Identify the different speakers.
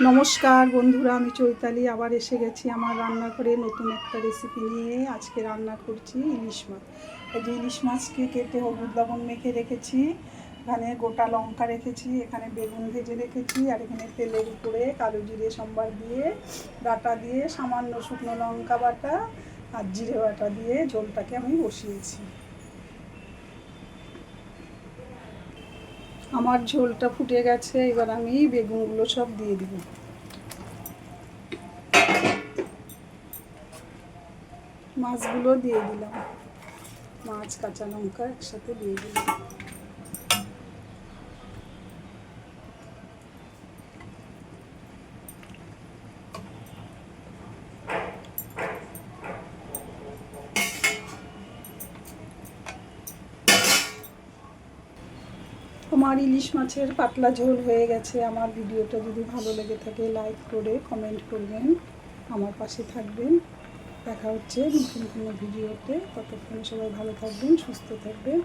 Speaker 1: নমস্কার বন্ধুরা, আমি চৈতালি আবার এসে গেছি আমার রান্নাঘরে নতুন একটা রেসিপি নিয়ে। আজকে রান্না করছি ইলিশ মাছ। এই যে ইলিশ মাছকে কেটে হলুদ লবণ মেখে রেখেছি, এখানে গোটা লঙ্কা রেখেছি, এখানে বেগুন ভেজে রেখেছি, আর এখানে তেলের উপরে কালো জিরে সম্বার দিয়ে বাটা দিয়ে সামান্য শুকনো লঙ্কা বাটা আর জিরে বাটা দিয়ে ঝোলটাকে আমি বসিয়েছি। আমার ঝোলটা ফুটে গেছে, এবার আমি বেগুনগুলো সব দিয়ে দিব। মাছগুলো দিয়ে দিলাম, মাছ কাঁচা লঙ্কা একসাথে দিয়ে দিলাম। আমার ইলিশ মাছের পাতলা ঝোল হয়ে গেছে। আমার ভিডিওটা যদি ভালো লেগে থাকে লাইক করে কমেন্ট করবেন, আমার পাশে থাকবেন। দেখা হচ্ছে নতুন কোনো ভিডিওতে। ততক্ষণে সবাই ভালো থাকবেন, সুস্থ থাকবেন।